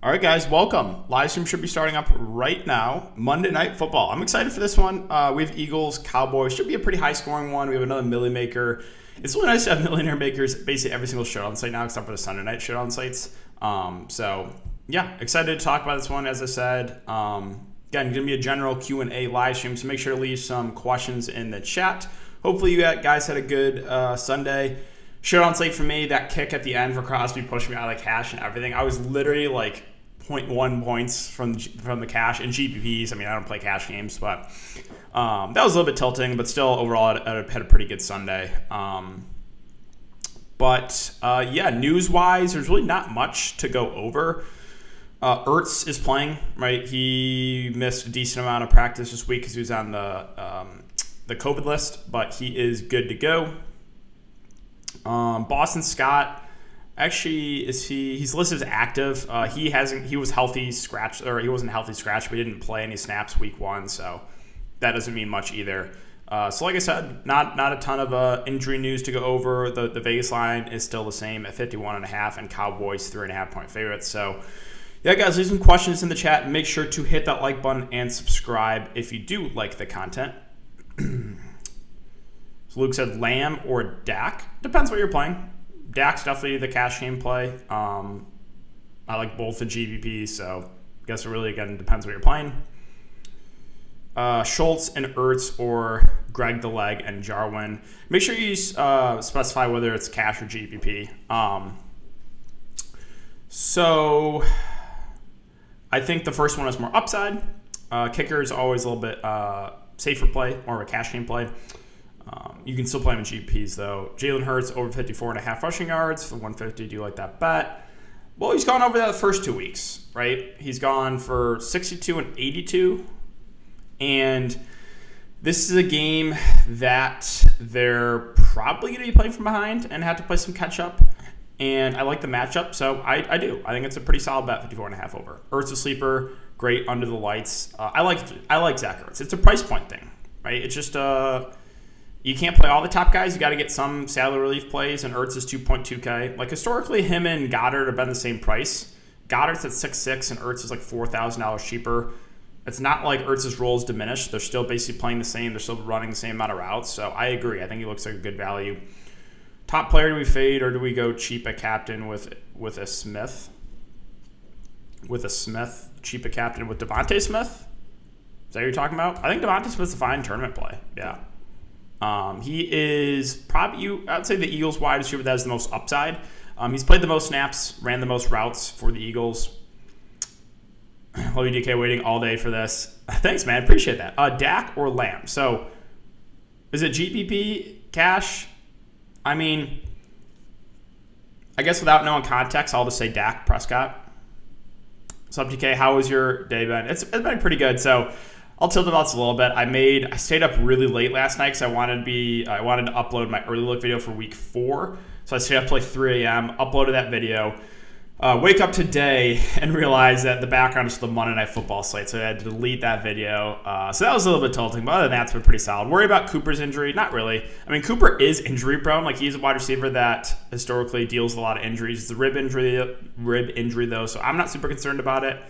All right, guys, welcome. Live stream should be starting up right now. Monday Night Football. I'm excited for this one. We have Eagles, Cowboys. Should be a pretty high-scoring one. We have another Millie Maker. It's really nice to have millionaire makers basically every single Showdown site now, except for the Sunday night Showdown sites. Yeah, excited to talk about this one, as I said. Again, going to be a general Q&A live stream, so make sure to leave some questions in the chat. Hopefully you guys had a good Sunday. Showdown slate for me, that kick at the end for Crosby pushed me out of the cash and everything. I was literally like 0.1 points from the cash in GPPs. I mean, I don't play cash games, but that was a little bit tilting, but still overall I had a pretty good Sunday. News-wise, there's really not much to go over. Ertz is playing, right? He missed a decent amount of practice this week because he was on the COVID list, but he is good to go. Boston Scott, actually, he's listed as active. He was healthy scratch, or he wasn't healthy scratch, but he didn't play any snaps week 1, so that doesn't mean much either. So like I said, not a ton of injury news to go over. The Vegas line is still the same at 51.5, and Cowboys 3.5 point favorites. So yeah, guys, leave some questions in the chat, and make sure to hit that like button and subscribe if you do like the content. So Luke said Lamb or Dak. Depends what you're playing. Dak's definitely the cash game play. I like both the GPPs, so I guess it really, again, depends what you're playing. Schultz and Ertz or Greg the Leg and Jarwin. Make sure you specify whether it's cash or GPP. So I think the first one has more upside. Kicker is always a little bit safer play, more of a cash game play. You can still play him in GPPs, though. Jalen Hurts over 54.5 rushing yards for 150. Do you like that bet? Well, he's gone over that the first 2 weeks, right? He's gone for 62 and 82. And this is a game that they're probably going to be playing from behind and have to play some catch-up. And I like the matchup, so I do. I think it's a pretty solid bet, 54.5 over. Ertz a sleeper, great under the lights. I like Zach Ertz. It's a price point thing, right? It's just you can't play all the top guys. You got to get some salary relief plays, and Ertz is 2.2K. Like, historically, him and Goddard have been the same price. Goddard's at 6.6, and Ertz is like $4,000 cheaper. It's not like Ertz's role is diminished. They're still basically playing the same. They're still running the same amount of routes. So I agree. I think he looks like a good value. Top player, do we fade, or do we go cheap at captain with a Smith? With a Smith, cheap at captain with Devontae Smith? Is that what you're talking about? I think Devontae Smith's a fine tournament play. Yeah. He is probably, I'd say, the Eagles wide receiver that has the most upside. He's played the most snaps, ran the most routes for the Eagles. Love you, DK, waiting all day for this. Thanks, man. Appreciate that. Dak or Lamb? So, is it GPP, cash? I mean, I guess without knowing context, I'll just say Dak Prescott. So, DK, how was your day, Ben? It's been pretty good. So, I'll tilt about this a little bit. I stayed up really late last night because I wanted to upload my early look video for week 4. So I stayed up till like 3 a.m., uploaded that video. Wake up today and realize that the background is the Monday Night Football slate, so I had to delete that video. So that was a little bit tilting, but other than that, it's been pretty solid. Worry about Cooper's injury? Not really. I mean, Cooper is injury prone. Like, he's a wide receiver that historically deals with a lot of injuries. It's a rib injury though, so I'm not super concerned about it.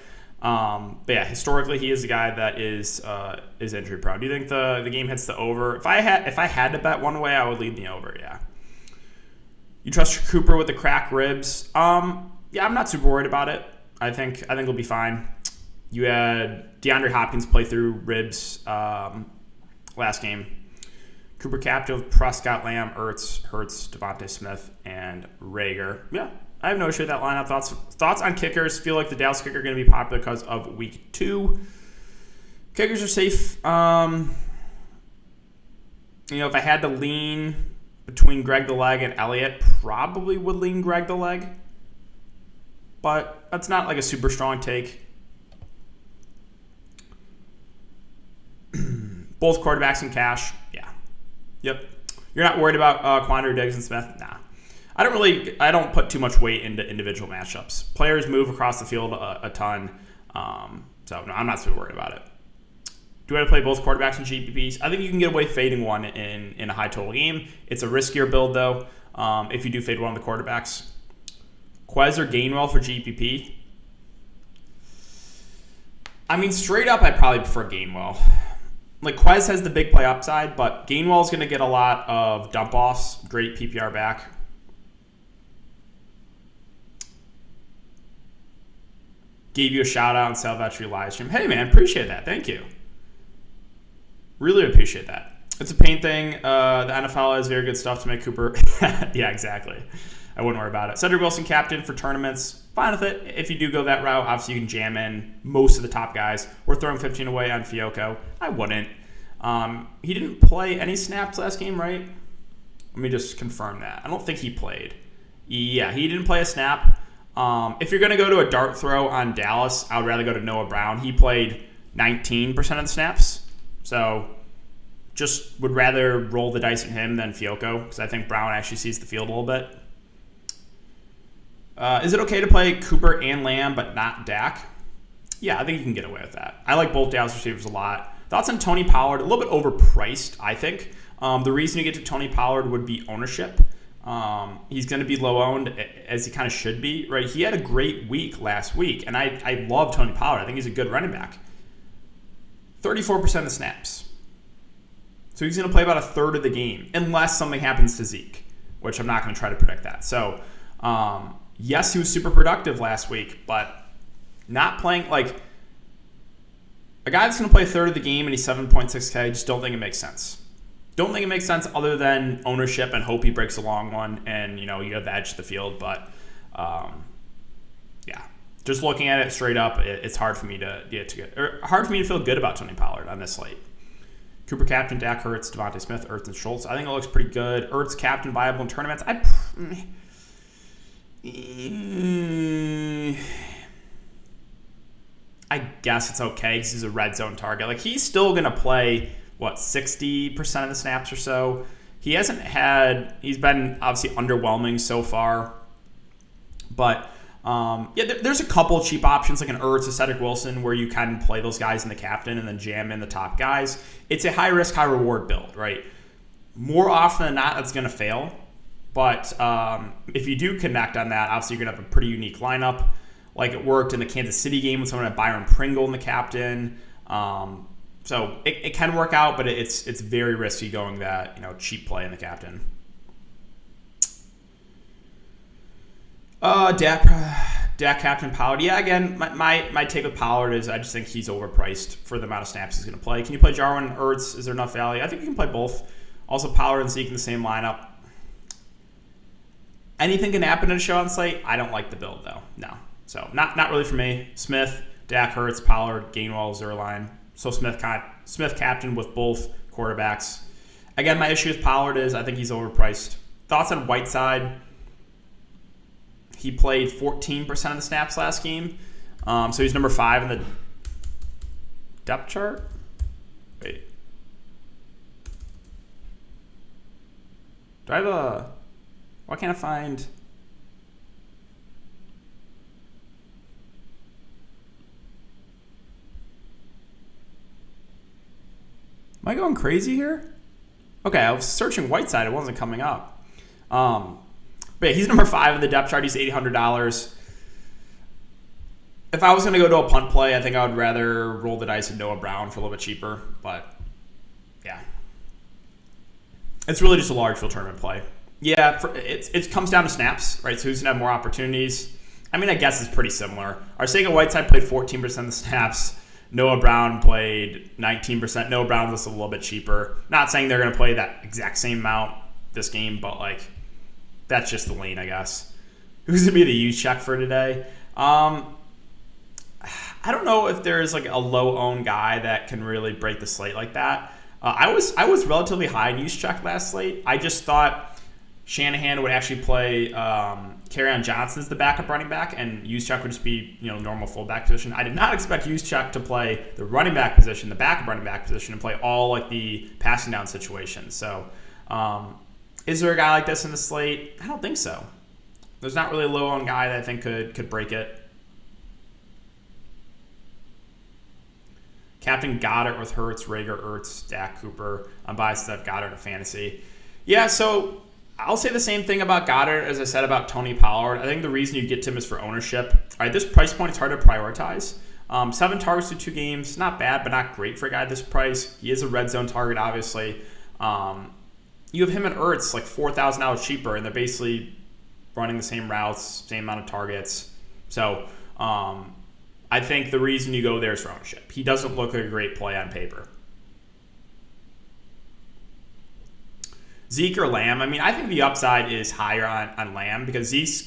But yeah, historically he is a guy that is injury prone. Do you think the game hits the over? If I had to bet one way, I would lead the over. Yeah. You trust Cooper with the cracked ribs? Yeah, I'm not super worried about it. I think it'll be fine. You had DeAndre Hopkins play through ribs last game. Cooper captain with Prescott, Lamb, Ertz, Hurts, Devontae Smith, and Rager. Yeah, I have no issue with that lineup. Thoughts on kickers? Feel like the Dallas kicker are going to be popular because of week 2. Kickers are safe. If I had to lean between Greg the Leg and Elliott, probably would lean Greg the Leg. But that's not like a super strong take. Both quarterbacks in cash. Yeah. Yep. You're not worried about Quandre Diggs and Smith? Nah. I don't put too much weight into individual matchups. Players move across the field a ton. So no, I'm not super worried about it. Do I play both quarterbacks in GPPs? I think you can get away fading one in a high total game. It's a riskier build, though, if you do fade one of the quarterbacks. Quez or Gainwell for GPP? I mean, straight up, I'd probably prefer Gainwell. Like, Quez has the big play upside, but Gainwell's going to get a lot of dump-offs. Great PPR back. Gave you a shout-out on Salvatore live stream. Hey, man, appreciate that. Thank you. Really appreciate that. It's a pain thing. The NFL has very good stuff to make Cooper. Yeah, exactly. I wouldn't worry about it. Cedric Wilson, captain for tournaments. Fine with it. If you do go that route, obviously you can jam in most of the top guys. We're throwing 15 away on Fiocco. I wouldn't. He didn't play any snaps last game, right? Let me just confirm that. I don't think he played. Yeah, he didn't play a snap. If you're going to go to a dart throw on Dallas, I would rather go to Noah Brown. He played 19% of the snaps. So just would rather roll the dice at him than Fiocco because I think Brown actually sees the field a little bit. Is it okay to play Cooper and Lamb but not Dak? Yeah, I think you can get away with that. I like both Dallas receivers a lot. Thoughts on Tony Pollard? A little bit overpriced, I think. The reason you get to Tony Pollard would be ownership. He's going to be low owned as he kind of should be, right? He had a great week last week, and I love Tony Pollard. I think he's a good running back. 34% of the snaps. So he's going to play about a third of the game, unless something happens to Zeke, which I'm not going to try to predict that. So, yes, he was super productive last week, but not playing like a guy that's going to play a third of the game and he's 7.6K. I just don't think it makes sense. Don't think it makes sense other than ownership and hope he breaks a long one and, you have the edge of the field. But, yeah, just looking at it straight up, it's hard for me to feel good about Tony Pollard on this slate. Cooper captain, Dak Hurts, Devontae Smith, Ertz, and Schultz. I think it looks pretty good. Ertz captain, viable in tournaments. I guess it's okay because he's a red zone target. Like, he's still going to play, 60% of the snaps or so. He's been obviously underwhelming so far. But, there's a couple cheap options like an Ertz, a Cedric Wilson, where you can play those guys in the captain and then jam in the top guys. It's a high-risk, high-reward build, right? More often than not, that's going to fail. But if you do connect on that, obviously you're going to have a pretty unique lineup. Like it worked in the Kansas City game with someone like Byron Pringle in the captain. So it can work out, but it's very risky going that cheap play in the captain. Dak captain Pollard. Yeah, again, my take with Pollard is I just think he's overpriced for the amount of snaps he's going to play. Can you play Jarwin and Ertz? Is there enough value? I think you can play both. Also, Pollard and Zeke in the same lineup. Anything can happen in a show on slate. I don't like the build though. No. So not really for me. Smith, Dak Hurts, Pollard, Gainwell, Zerline. So Smith captain with both quarterbacks. Again, my issue with Pollard is I think he's overpriced. Thoughts on Whiteside? He played 14% of the snaps last game. So he's number 5 in the depth chart. Wait. Do I have why can't I find... Am I going crazy here? Okay, I was searching Whiteside. It wasn't coming up. But yeah, he's number 5 in the depth chart. He's $800. If I was going to go to a punt play, I think I would rather roll the dice with Noah Brown for a little bit cheaper. But, yeah. It's really just a large field tournament play. Yeah, it comes down to snaps, right? So who's going to have more opportunities? I mean, I guess it's pretty similar. Arcega Whiteside played 14% of the snaps. Noah Brown played 19%. Noah Brown's just a little bit cheaper. Not saying they're going to play that exact same amount this game, but, that's just the lane, I guess. Who's going to be the use check for today? I don't know if there's, a low-owned guy that can really break the slate like that. I was relatively high in use check last slate. I just thought Shanahan would actually play Kerryon Johnson as the backup running back, and Juszczyk would just be normal fullback position. I did not expect Juszczyk to play the running back position, the backup running back position, and play all the passing down situations. So, is there a guy like this in the slate? I don't think so. There's not really a low-owned guy that I think could break it. Captain Goddard with Hurts, Rager, Ertz, Dak, Cooper. I'm biased to have Goddard in fantasy. Yeah, so I'll say the same thing about Goddard as I said about Tony Pollard. I think the reason you get to him is for ownership. All right, this price point is hard to prioritize. 7 targets through 2 games, not bad, but not great for a guy at this price. He is a red zone target, obviously. You have him and Ertz like $4,000 cheaper, and they're basically running the same routes, same amount of targets. So I think the reason you go there is for ownership. He doesn't look like a great play on paper. Zeke or Lamb, I mean, I think the upside is higher on Lamb because Zeke's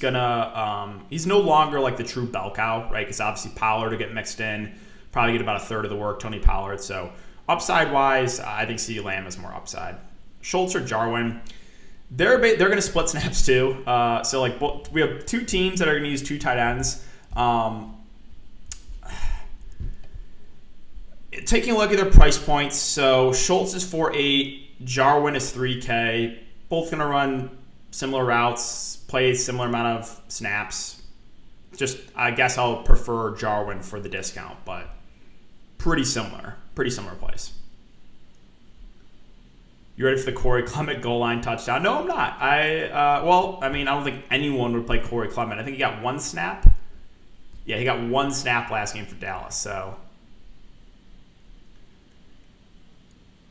he's no longer like the true bell cow, right? Because obviously Pollard to get mixed in, probably get about a third of the work, Tony Pollard. So upside-wise, I think CeeDee Lamb is more upside. Schultz or Jarwin, they're going to split snaps too. So like we have 2 teams that are going to use 2 tight ends. Taking a look at their price points, so Schultz is 4.8, Jarwin is 3K. Both going to run similar routes, play a similar amount of snaps. Just, I guess I'll prefer Jarwin for the discount, but pretty similar plays. You ready for the Corey Clement goal line touchdown? No, I'm not. I don't think anyone would play Corey Clement. I think he got 1 snap. Yeah, he got 1 snap last game for Dallas, so.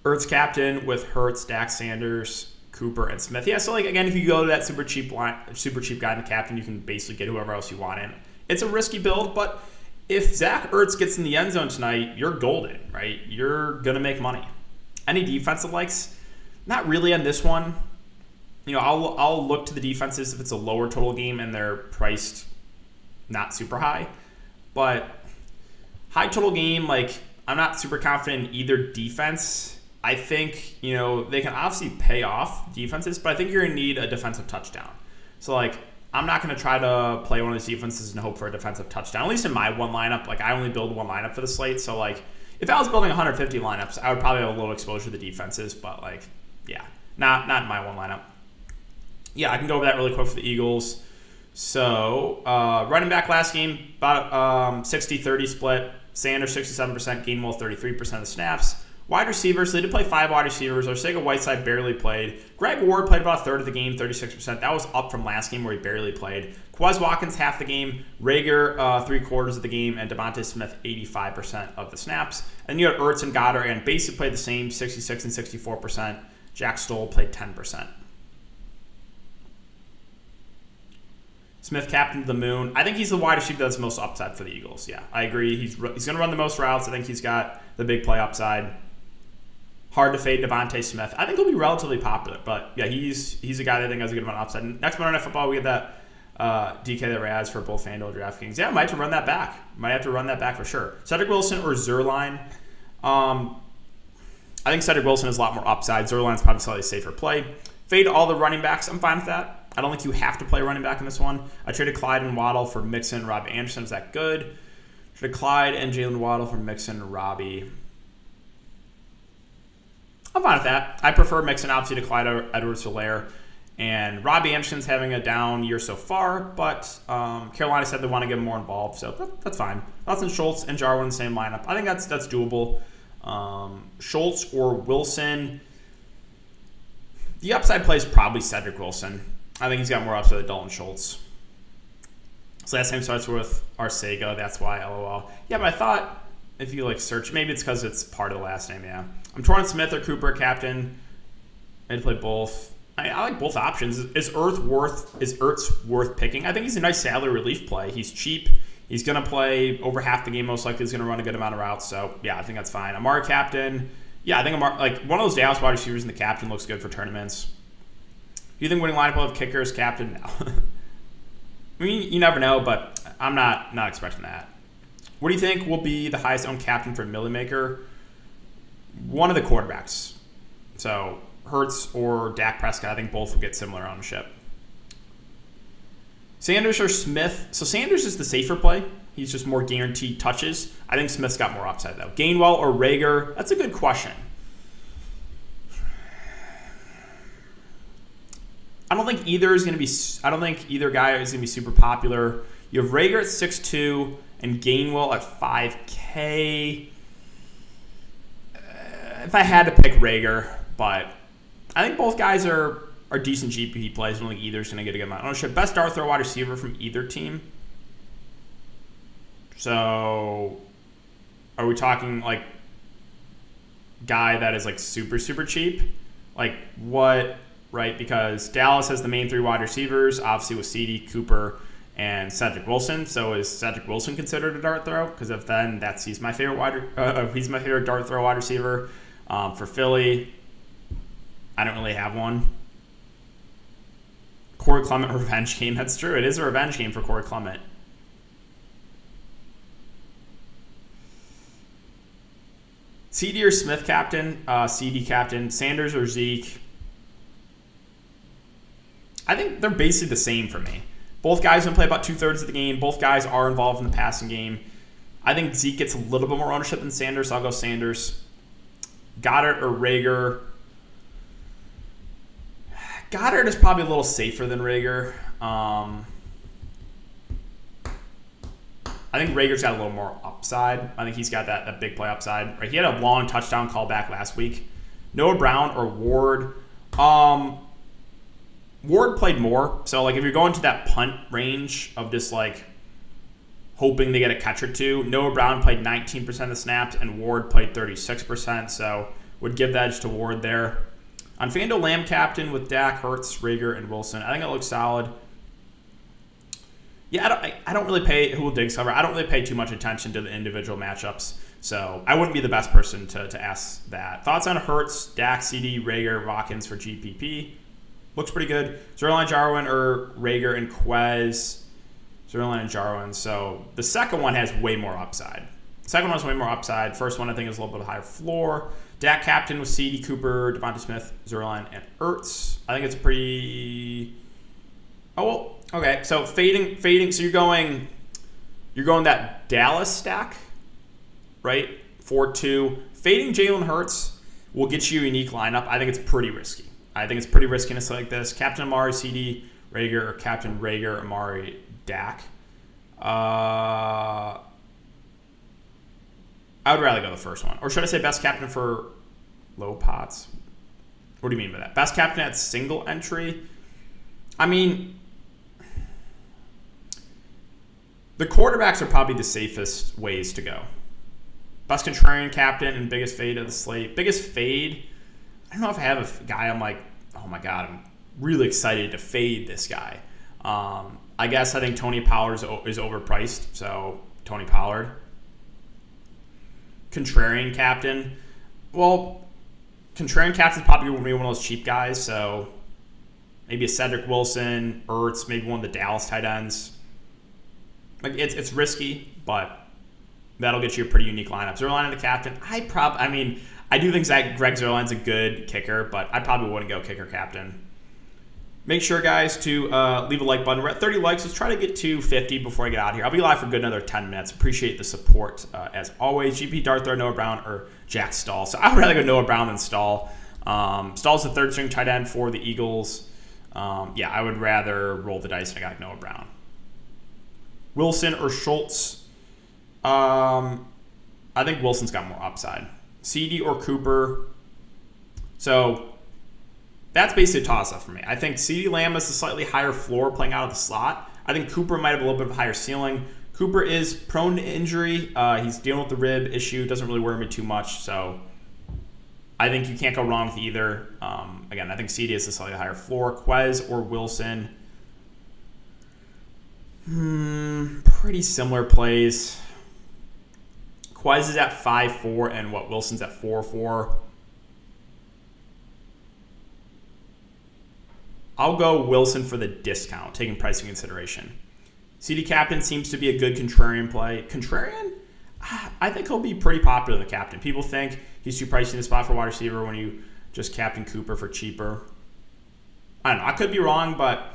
Ertz captain with Hurts, Dak Sanders, Cooper, and Smith. Yeah, so like again, if you go to that super cheap guy in the captain, you can basically get whoever else you want in. It's a risky build, but if Zach Ertz gets in the end zone tonight, you're golden, right? You're gonna make money. Any defensive likes? Not really on this one. You know, I'll look to the defenses if it's a lower total game and they're priced not super high, but high total game, like I'm not super confident in either defense. I think, you know, they can obviously pay off defenses, but I think you're going to need a defensive touchdown. So, like, I'm not going to try to play one of these defenses and hope for a defensive touchdown, at least in my one lineup. Like, I only build one lineup for the slate. So, like, if I was building 150 lineups, I would probably have a little exposure to the defenses, but, like, yeah, not in my one lineup. Yeah, I can go over that really quick for the Eagles. So, running back last game, about 60-30 split. Sanders, 67%, Gainwell, 33% of the snaps. Wide receivers, so they did play 5 wide receivers. Arcega-Whiteside barely played. Greg Ward played about a third of the game, 36%. That was up from last game where he barely played. Quez Watkins, half the game. Rager, 3/4 of the game. And Devontae Smith, 85% of the snaps. And you had Ertz and Goddard, and basically played the same, 66 and 64%. Jack Stoll played 10%. Smith captain to the moon. I think he's the wide receiver that's the most upside for the Eagles. Yeah, I agree. He's going to run the most routes. I think he's got the big play upside. Hard to fade Devontae Smith. I think he'll be relatively popular, but yeah, he's a guy that I think has a good amount of upside. Next Monday Night Football, we get that DK that Raz for both FanDuel and DraftKings. Yeah, I might have to run that back. Might have to run that back for sure. Cedric Wilson or Zerline. I think Cedric Wilson has a lot more upside. Zerline's probably slightly safer play. Fade all the running backs. I'm fine with that. I don't think you have to play running back in this one. I traded Clyde and Waddle for Mixon, Robbie Anderson. Is that good? Traded Clyde and Jalen Waddle for Mixon and Robbie. I'm fine with that. I prefer Mixon, obviously, to Clyde Edwards-Helaire. And Robbie Anderson's having a down year so far, but Carolina said they want to get him more involved, so that's fine. Dawson Schultz and Jarwin in the same lineup. I think that's doable. Schultz or Wilson. The upside play is probably Cedric Wilson. I think he's got more upside than Dalton Schultz. So last name starts with Arcega. That's why, LOL. Yeah, but I thought if you like search, maybe it's because it's part of the last name, yeah. I'm torn Smith or Cooper, captain. I had to play both. I like both options. Is Ertz worth picking? I think he's a nice salary relief play. He's cheap. He's going to play over half the game. Most likely he's going to run a good amount of routes. So, yeah, I think that's fine. Amari captain. Yeah, I think one of those Dallas wide receivers in the captain looks good for tournaments. Do you think winning lineup will have kickers, captain? No. I mean, you never know, but I'm not expecting that. What do you think will be the highest owned captain for Millie Maker? One of the quarterbacks. So, Hurts or Dak Prescott, I think both will get similar ownership. Sanders or Smith? So Sanders is the safer play. He's just more guaranteed touches. I think Smith's got more upside, though. Gainwell or Rager? That's a good question. I don't think either guy is going to be super popular. You have Rager at 6'2", and Gainwell at 5K. If I had to pick Rager, but I think both guys are decent GPP plays. I don't think either's going to get a good amount of ownership. Best dart throw wide receiver from either team. So Are we talking like guy that is like super, super cheap? Like what, right? Because Dallas has the main 3 wide receivers, obviously with CD, Cooper, and Cedric Wilson. So is Cedric Wilson considered a dart throw? Because if then he's my favorite he's my favorite dart throw wide receiver. For Philly, I don't really have one. Corey Clement revenge game. That's true. It is a revenge game for Corey Clement. CD or Smith captain, CD captain, Sanders or Zeke. I think they're basically the same for me. Both guys can play about 2/3 of the game. Both guys are involved in the passing game. I think Zeke gets a little bit more ownership than Sanders, so I'll go Sanders. Goddard or Rager. Goddard is probably a little safer than Rager. I think Rager's got a little more upside. I think he's got that big play upside. Right? He had a long touchdown callback last week. Noah Brown or Ward. Ward played more. So like if you're going to that punt range of just like hoping they get a catch or two, Noah Brown played 19% of the snaps and Ward played 36%. So would give that edge to Ward there. On FanDuel, Lamb captain with Dak, Hurts, Rager, and Wilson. I think it looks solid. Yeah, I don't really pay who will Diggs cover. I don't really pay too much attention to the individual matchups, so I wouldn't be the best person to ask that. Thoughts on Hurts, Dak, CD, Rager, Watkins for GPP? Looks pretty good. Zerline, Jarwin, or Rager and Quez. Zerline and Jarwin. So the second one has way more upside. The second one has way more upside. First one I think is a little bit higher floor. Dak captain with CD, Cooper, Devonta Smith, Zerline, and Ertz. I think it's pretty. Oh well. Okay, so fading. So you're going that Dallas stack, right? 4-2. Fading Jalen Hurts will get you a unique lineup. I think it's pretty risky. I think it's pretty risky in a slate like this. Captain Amari, CD, Rager, or Captain Rager, Amari, Dak. I would rather go the first one. Or should I say best captain for low pots? What do you mean by that? Best captain at single entry? I mean, the quarterbacks are probably the safest ways to go. Best contrarian captain and biggest fade of the slate. Biggest fade, I don't know if I have a guy I'm like, oh my God, I'm really excited to fade this guy. I guess I think Tony Pollard is overpriced, so Tony Pollard. Contrarian captain. Well, contrarian captain is probably one of those cheap guys, so maybe a Cedric Wilson, Ertz, maybe one of the Dallas tight ends. Like it's risky, but that'll get you a pretty unique lineup. Zerline and the captain. I do think Greg Zerline's a good kicker, but I probably wouldn't go kicker captain. Make sure, guys, to leave a like button. We're at 30 likes. Let's try to get to 50 before I get out of here. I'll be live for a good another 10 minutes. Appreciate the support, as always. GP, Darthor, Noah Brown, or Jack Stahl. So I would rather go Noah Brown than Stahl. Stahl's the third string tight end for the Eagles. I would rather roll the dice and I got Noah Brown. Wilson or Schultz? I think Wilson's got more upside. CD or Cooper? So that's basically a toss-up for me. I think CD Lamb has a slightly higher floor playing out of the slot. I think Cooper might have a little bit of a higher ceiling. Cooper is prone to injury. He's dealing with the rib issue. Doesn't really worry me too much. So I think you can't go wrong with either. Again, I think CD has a slightly higher floor. Quez or Wilson? Pretty similar plays. Quez is at 5.4 and Wilson's at 4.4. I'll go Wilson for the discount, taking price into consideration. CD captain seems to be a good contrarian play. Contrarian? I think he'll be pretty popular, the captain. People think he's too pricey in the spot for wide receiver when you just captain Cooper for cheaper. I don't know. I could be wrong, but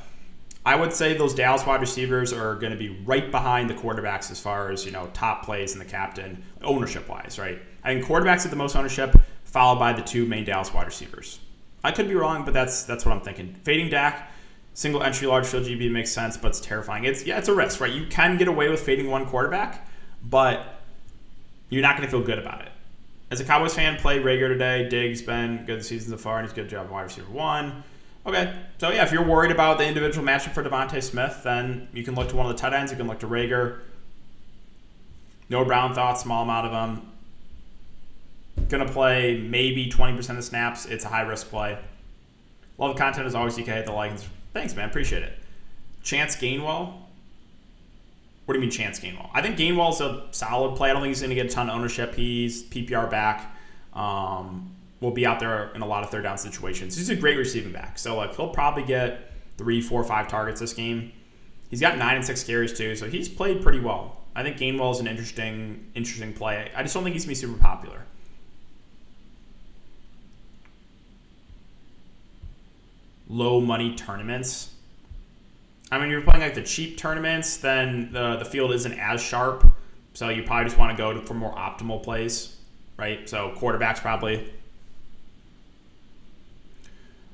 I would say those Dallas wide receivers are going to be right behind the quarterbacks as far as, top plays in the captain, ownership-wise, right? I think quarterbacks at the most ownership, followed by the two main Dallas wide receivers. I could be wrong, but that's what I'm thinking. Fading Dak, single entry, large field GB makes sense, but it's terrifying. It's a risk, right? You can get away with fading one quarterback, but you're not going to feel good about it. As a Cowboys fan, play Rager today. Diggs been good this season so far, and he's a good job wide receiver 1. Okay, so yeah, if you're worried about the individual matchup for Devonta Smith, then you can look to one of the tight ends. You can look to Rager. Noah Brown thoughts, small amount of them. Going to play maybe 20% of the snaps. It's a high-risk play. Love the content as always, DK. The likes. Thanks, man. Appreciate it. Chance Gainwell. What do you mean Chance Gainwell? I think Gainwell's a solid play. I don't think he's going to get a ton of ownership. He's PPR back. Will be out there in a lot of third down situations. He's a great receiving back. So like he'll probably get 3, 4, 5 targets this game. He's got 9 and 6 carries too, so he's played pretty well. I think Gainwell is an interesting play. I just don't think he's going to be super popular. Low money tournaments. I mean, you're playing like the cheap tournaments, then the field isn't as sharp. So you probably just want to go for more optimal plays, right? So quarterbacks probably.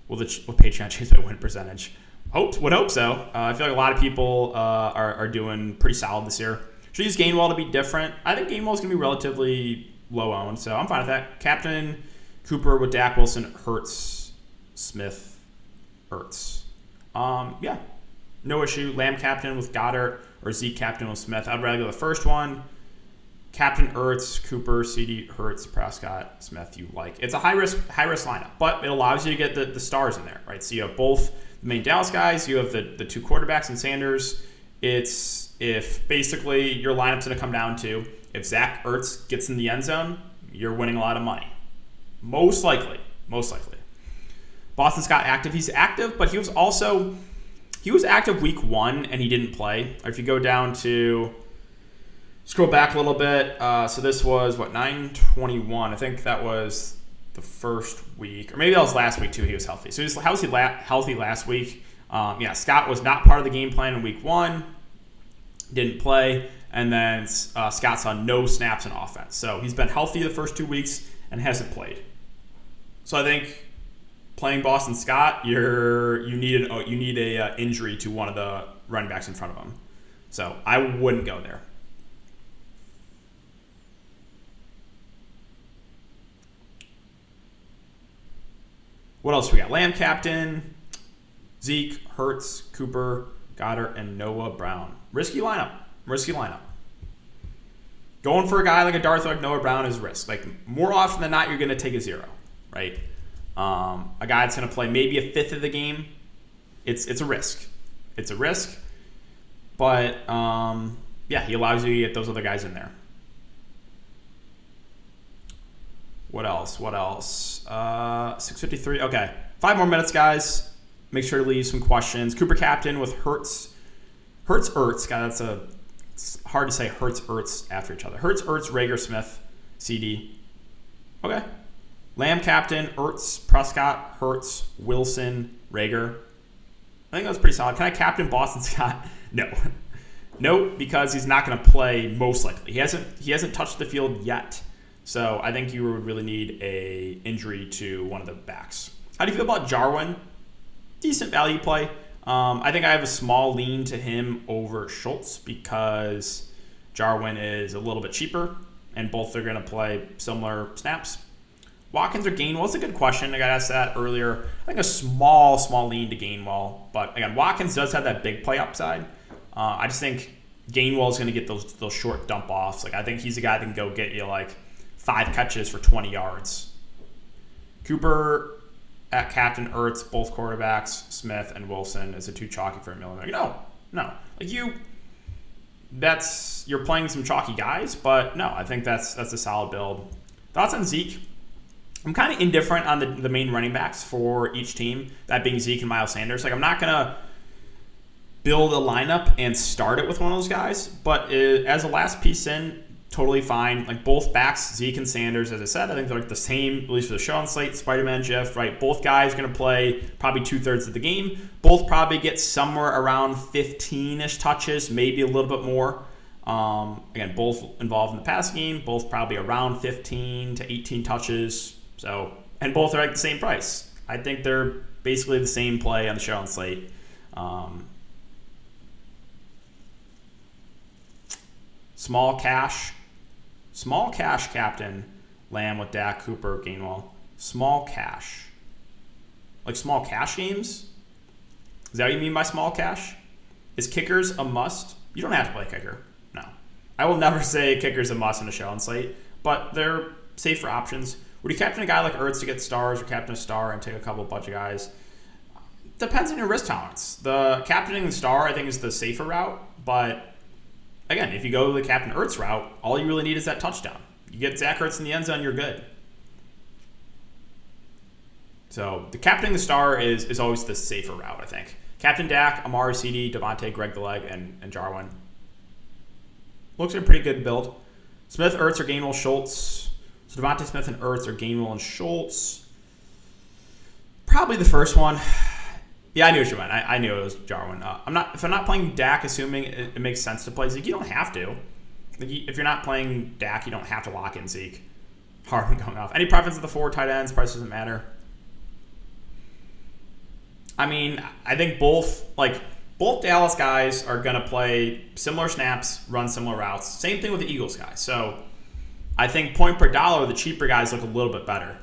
Will Patreon change my win percentage? Would hope so. I feel like a lot of people are doing pretty solid this year. Should use Gainwell to be different. I think Gainwell is going to be relatively low owned, so I'm fine with that. Captain Cooper with Dak Wilson, Hurts, Smith, Ertz. Yeah, no issue. Lamb captain with Goddard or Zeke captain with Smith. I'd rather go the first one. Captain Ertz, Cooper, CD, Hurts, Prescott, Smith. You like it's a high risk lineup, but it allows you to get the stars in there, right? So you have both the main Dallas guys. You have the 2 quarterbacks and Sanders. It's if basically your lineup's going to come down to if Zach Ertz gets in the end zone, you're winning a lot of money. Most likely. Boston Scott active. He's active, but he was active week 1 and he didn't play. Or if you go down to scroll back a little bit, so this was 9/21. I think that was the first week, or maybe that was last week too. He was healthy, so how was he healthy last week? Scott was not part of the game plan in week 1, didn't play, and then Scott saw no snaps in offense. So he's been healthy the first 2 weeks and hasn't played. So I think playing Boston Scott, you need a injury to one of the running backs in front of him. So I wouldn't go there. What else we got? Lamb captain, Zeke, Hurts, Cooper, Goddard, and Noah Brown. Risky lineup. Going for a guy like a Darth like Noah Brown is risk. Like more often than not, you're going to take a 0, right? A guy that's going to play maybe a fifth of the game. It's a risk. But he allows you to get those other guys in there. What else? 6:53. Okay. 5 more minutes, guys. Make sure to leave some questions. Cooper captain with Hurts, Ertz. God, it's hard to say Hurts, Ertz after each other. Hurts, Ertz, Rager, Smith, CD. Okay. Lamb captain, Ertz, Prescott, Hurts, Wilson, Rager. I think that's pretty solid. Can I captain Boston Scott? No. Nope, because he's not going to play most likely. He hasn't touched the field yet. So I think you would really need a injury to one of the backs. How do you feel about Jarwin? Decent value play. I think I have a small lean to him over Schultz because Jarwin is a little bit cheaper and both are going to play similar snaps. Watkins or Gainwell? It's a good question. I got asked that earlier. I think a small lean to Gainwell. But again, Watkins does have that big play upside. I just think Gainwell is going to get those short dump offs. Like I think he's a guy that can go get you like 5 catches for 20 yards. Cooper at captain, Ertz, both quarterbacks, Smith and Wilson. Is it too chalky for a million? No. Like you're playing some chalky guys, but no, I think that's a solid build. Thoughts on Zeke? I'm kind of indifferent on the main running backs for each team, that being Zeke and Miles Sanders. Like I'm not going to build a lineup and start it with one of those guys, but as a last piece in, totally fine. Like both backs, Zeke and Sanders, as I said, I think they're like the same, at least for the show on slate, Spider-Man, Jeff, right? Both guys going to play probably 2/3 of the game. Both probably get somewhere around 15-ish touches, maybe a little bit more. Again, both involved in the passing game, both probably around 15 to 18 touches. So, and both are like the same price. I think they're basically the same play on the show on slate. Small cash captain, Lamb with Dak, Cooper, Gainwell. Small cash. Like small cash games? Is that what you mean by small cash? Is kickers a must? You don't have to play kicker. No. I will never say kicker's a must in a show on slate, but they're safer options. Would you captain a guy like Ertz to get stars, or captain a star and take a couple of budget guys? Depends on your risk tolerance. The captaining the star, I think, is the safer route. But again, if you go the Captain Ertz route, all you really need is that touchdown. You get Zach Ertz in the end zone, you're good. So the captaining the star is always the safer route, I think. Captain Dak, Amari, CD, Devontae, Greg the Leg, and Jarwin. Looks like a pretty good build. Smith, Ertz, or Gainwell, Schultz. So Devontae Smith and Ertz, or Gainwell and Schultz. Probably the first one. Yeah, I knew what you meant. I knew it was Jarwin. If I'm not playing Dak, assuming it makes sense to play Zeke, you don't have to. If you're not playing Dak, you don't have to lock in Zeke. Harvin going off. Any preference of the 4 tight ends? Price doesn't matter. I mean, I think both Dallas guys are going to play similar snaps, run similar routes. Same thing with the Eagles guys. So I think point per dollar, the cheaper guys look a little bit better.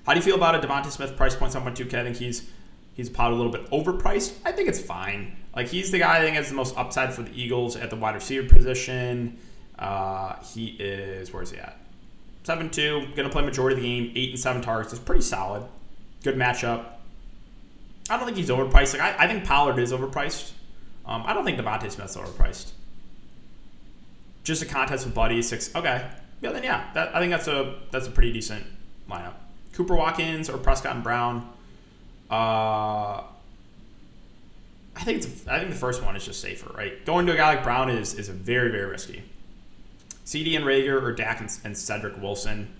How do you feel about a Devontae Smith price point 7.2K? I think he's probably a little bit overpriced. I think it's fine. Like, he's the guy I think has the most upside for the Eagles at the wide receiver position. He is, where is he at? 7-2, going to play majority of the game, 8 and 7 targets. It's pretty solid. Good matchup. I don't think he's overpriced. Like, I think Pollard is overpriced. I don't think Devontae Smith's overpriced. Just a contest with Buddy, 6. Okay. Yeah, then yeah. I think that's a pretty decent lineup. Cooper Watkins or Prescott and Brown. I think the first one is just safer, right? Going to a guy like Brown is very, very risky. CD and Rager or Dak and Cedric Wilson.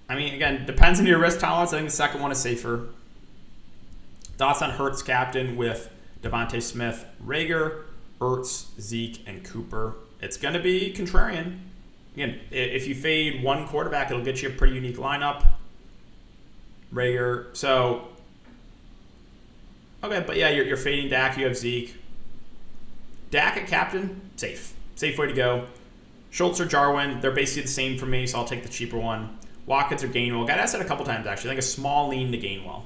I mean, again, depends on your risk tolerance. I think the second one is safer. Thoughts on Hurts captain with Devontae Smith, Rager, Ertz, Zeke, and Cooper. It's going to be contrarian. Again, if you fade one quarterback, it'll get you a pretty unique lineup. Rager. So, okay, but yeah, you're fading Dak. You have Zeke. Dak at captain, safe. Safe way to go. Schultz or Jarwin, they're basically the same for me, so I'll take the cheaper one. Watkins or Gainwell. Got asked that a couple times, actually. I think a small lean to Gainwell.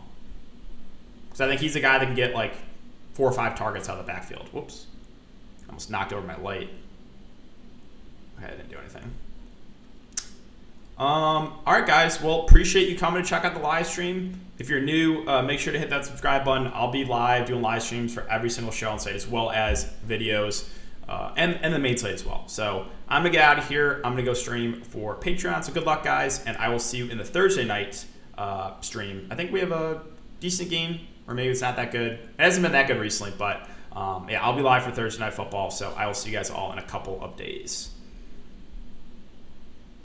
Because I think he's a guy that can get like 4 or 5 targets out of the backfield. Whoops. Almost knocked over my light. Okay, I didn't do anything. All right, guys. Well, appreciate you coming to check out the live stream. If you're new, make sure to hit that subscribe button. I'll be live doing live streams for every single show on site, as well as videos and the main site as well. So I'm going to get out of here. I'm going to go stream for Patreon. So good luck, guys, and I will see you in the Thursday night stream. I think we have a decent game, or maybe it's not that good. It hasn't been that good recently, but yeah, I'll be live for Thursday Night Football. So I will see you guys all in a couple of days.